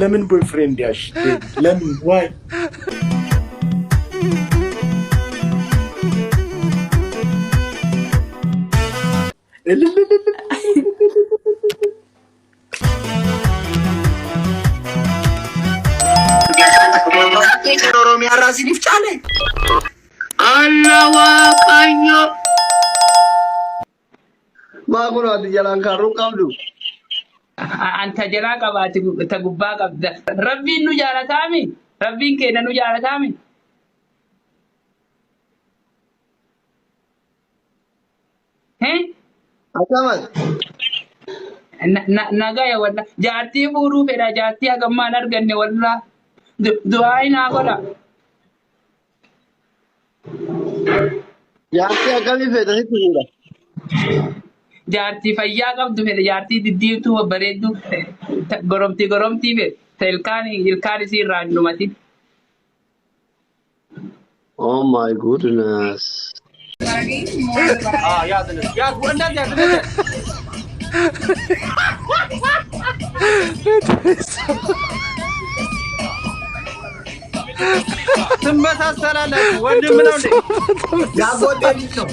ለምን ቦይፍሬንድ ያሽ ለምን ዋይ ኦሮሚያ ራስን ይፍጫለ አላዋ ቀኞ ማጉራ ዲያላን ካሩ ቀብዱ አንተ ጀላ ቀባቲ ተጉባ ቀብደ ረቢን ኑ ጃላታሚ ረቢን ከነ ኑ ጃላታሚ አታማት naga ya walla jaarti buru feda jaarti agamma narganne walla du'aina goda jaarti agami feda hitira jaarti fayya qabdu feda jaarti diddiitu bareedu goromti be ilkani si randumati. Oh my goodness. ya wanda ya ትመሳሰላላችሁ ወንድም ነው እንዴ ያጎደልኝ ነው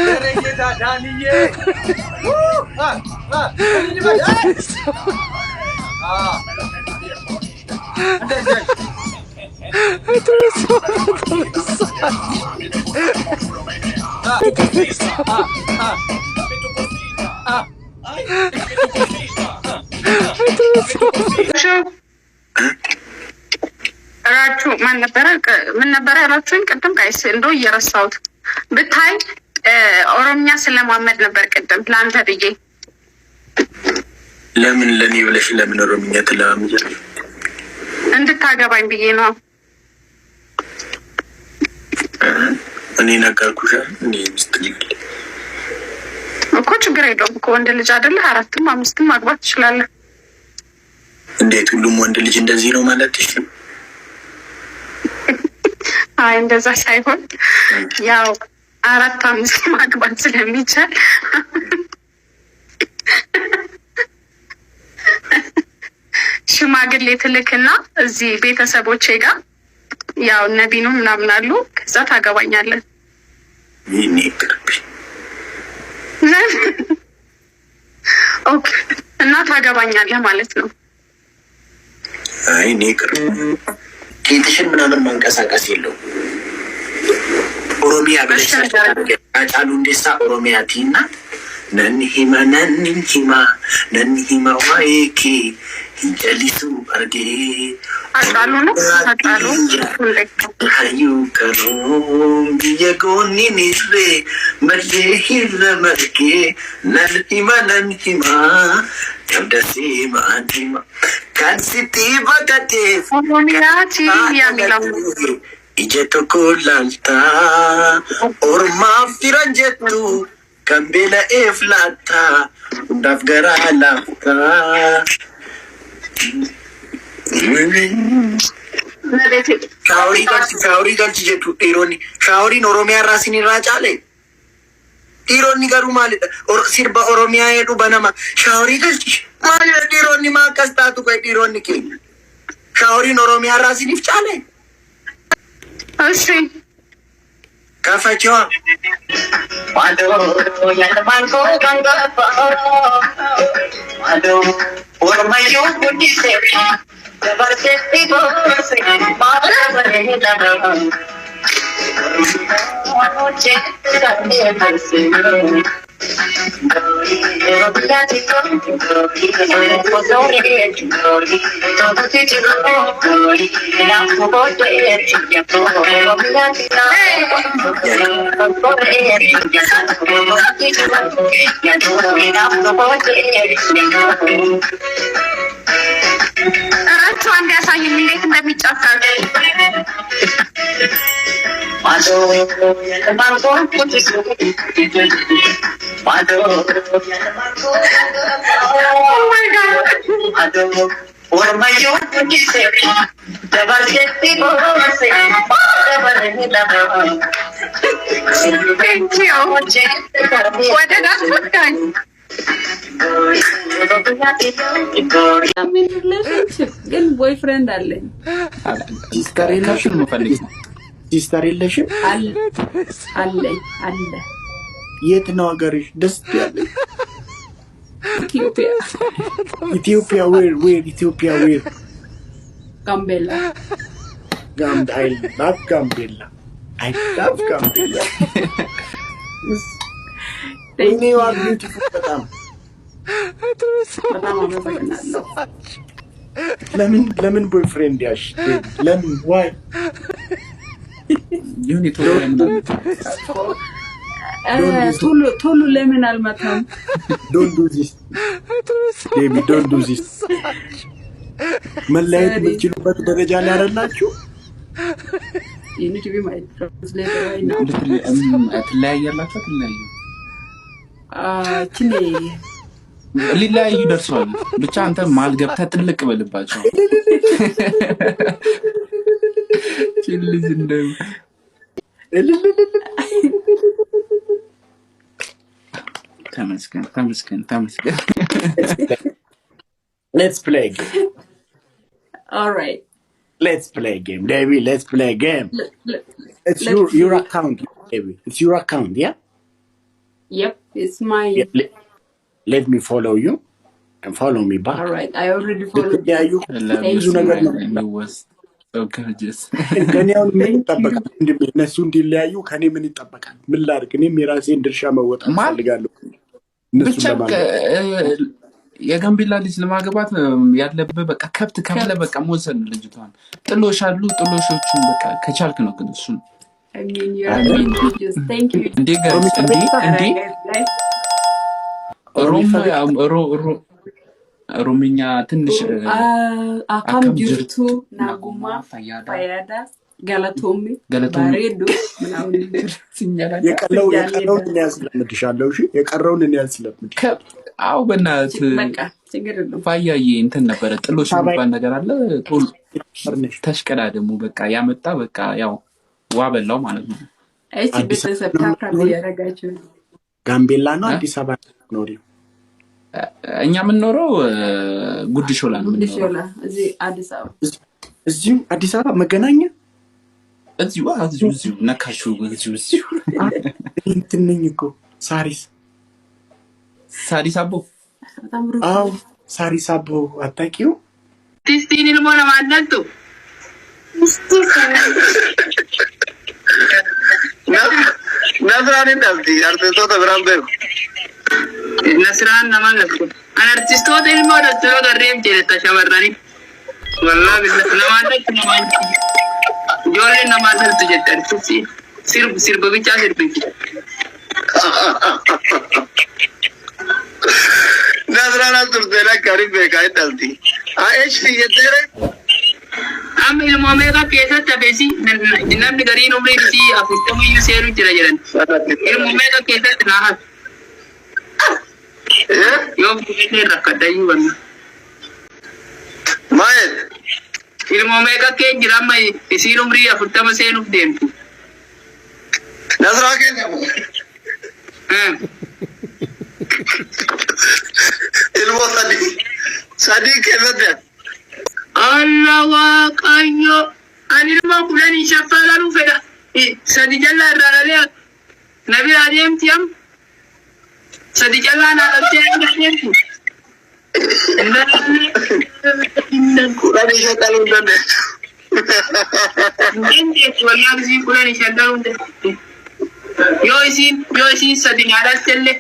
ደረጌታ ዳንዬ ራቹ ምን ነበር ያላችሁኝ ቅድም? ጋይስ እንደው እየረሳሁት ብታይ ኦሮምኛ ስለማመድ ነበር ቅድም ላንተ ብዬ። ለምን ለኔ ብለሽ ለምን ኦሮምኛ ትለማመጃለሽ? እንድታገባኝ ብዬ ነው። እኔ ነገርኩሽ እንዴ ምስትልኝ እኮ ችግር የለውም እኮ ወንድ ልጅ አይደለህ? 4ም 5ም ማግባት ትችላለህ። እንዴት ሁሉም ወንድ ልጅ እንደዚህ ነው ማለትሽ? አይ እንደዛ ሳይሆን ያው 4 5 ማግባት ስለሚቻል ሽማግሌ ትልክና እዚህ ቤተሰቦቼ ጋር ያው ነቢኑ ምናምን አሉ። ከዛ ታገባኛለህ። ይሄኔ ቅርብ ኦኬ እና ታገባኛለህ ማለት ነው። አይ እኔ ቅርብ ኬትሽን ምናምን ማንቀሳቀስ የለው ኦሮሚያ ብለሽ አጫሉ እንደሳ ኦሮሚያ ቲና ነንሂማ ዋይኪ እንጀሊሱ አርጌ አጫሉ ነው አጫሉ አዩ ከሩም የጎኒ ንስሬ መርጄ ሂረመርጌ ነንሂማ ከብደሴ ማንሂማ ካንሲቲ በቀቴ ኦሮሚያቲ ያሚላው ኢጀቶኮ ላልታ ኦርማ ፊረንጀቱ ከንቤለ ኤፍላታ ሁንዳፍ ገራ ላፍታ ሻውሪ ገልች ጀቱ dhiironni shaaworiin oromiyaa irraa isin irraa caale dhiironni garuu maalidha sirba oromiyaa jedhu banama shaaworii galchi maalidha dhiironni maa akkas taatu qoy dhiironni keenya shaaworiin oromiyaa irraa isiniif caale እሺ ከፈችዋ እራችሁ አንድ ያሳየኝ እንዴት እንደሚጫወት Thank you. What did I do? I'm in relationship. Then boyfriend አለኝ ሲስተር የለሽም? ሲስተር የለሽም? አለኝ አለ። የት ነው ሀገርሽ? ደስ ያለኝ ኢትዮጵያ። ኢትዮጵያ where ኢትዮጵያ where? ጋምቤላ። I love Gambella. I love Gambella. You are beautiful, Madam. Lemon boyfriend, Yash. Lemon, why? You need to learn. Tolu lemon almatam. Don't do this. Baby, don't do this. መለየት የምትችሉበት ደረጃ ላይ አይደላችሁ? You need to be my translator right now. ትለያያላችሁ? ትለያዩ ችኔ ሊለያዩ ደርሰዋል። ብቻ አንተ ማል ገብተህ ጥልቅ በልባቸው። ችልዝ እንደው ተመስገን። Let's play a game. All right. Let's play a game, Davey. Let's play a game. It's your account, Davey. It's your account, yeah? Yep, it's mine. Yeah, let me follow you and follow me back. All right, I already followed Yeah, you. It was so gorgeous. ከኔ አሁን ምን ይጠበቃል? እነሱ እንዲለያዩ ከኔ ምን ይጠበቃል? ምን ላድርግ? እኔም የራሴን ድርሻ መወጣት ፈልጋለሁ። ብቻ የጋምቤላ ልጅ ለማግባት ያለበት በቃ ከብት ካለ በቃ ሞሰን ልጅቷን ጥሎሻሉ ጥሎሾቹን በቃ ከቻልክ ነው ግን እሱ I mean you are just thank you. እንዴ ሮምኛ ትንሽ አካም ጅርቱ ናጉማ ፈያዳ ጋላቶሚ ባሬዶ ምናምን ሲኛላ የቀረውን እኔ ያስለምድሻለሁ። እሺ የቀረውን እኔ ያስለምድ። አው በእናት ፋያዬ እንትን ነበረ ጥሎሽ የሚባል ነገር አለ። ቶል ተሽቀዳደሙ በቃ ያመጣ በቃ ያው ዋበላው ማለት ነው። እሺ ቤተሰብ ታካብ ያረጋችሁ ጋምቤላ ነው አዲስ አበባ ነው? እኛ የምንኖረው ጉድሾላ ነው። ጉድሾላ እዚህ አዲስ አበባ እዚሁ አዲስ አበባ መገናኛ እዚሁ ነካሹ እዚሁ እንትን ነኝ እኮ ሳሪስ አቦ አዎ ሳሪስ አቦ አታውቂው? ቲስቲን ልሞና ማንነቱ nasraan dhalti artistoota biraan beeku. Nasraan nama lakku. An artistoota ilmoo dhaltuu garreef jedhetta shamarranii. Wallaa billas namaan dhaltu namaan ijoolleen namaan dhaltu jette artisti sirba bichaa sirbichi. Nasraan as turtee lakkaariin beekaa hin dhalti. Eeshi jetteere. Amma ilmoo³ keessatti hafeesi namni gariin umriin isii 40 seeruu jira jedhan. Ilmoo³ keessatti naa hafe. Yoo fuudhee rakkadhayyuu banna. Maal? Ilmoo³ kee jira amma isiin umrii 40 seenuuf deemtu. Nasraa kennamu. Ilmoo sadii keessatti. Allah waaqayyo ani ilmoo 10 shaffaalalu fedha. Sadi jalla irraa nabi adeemtiyam sadi jalla na dhaltee adeemtu. Kudhan shakkaluu dandeessu. Dandeessu wallaahi isiin 10 shakkaluu dandeessu. Yoo isiin sadi na dhaltelle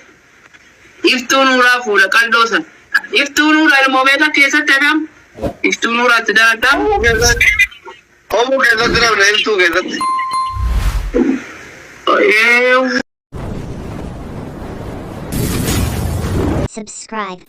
iftuu nuuraa fuudha qaldoo san. Iftuu nuuraa ilmoo³ keessatti hafam. Iftuu nuuraatti daladhaa. Homu keessatti namni iftuu keessatti. Subscribe.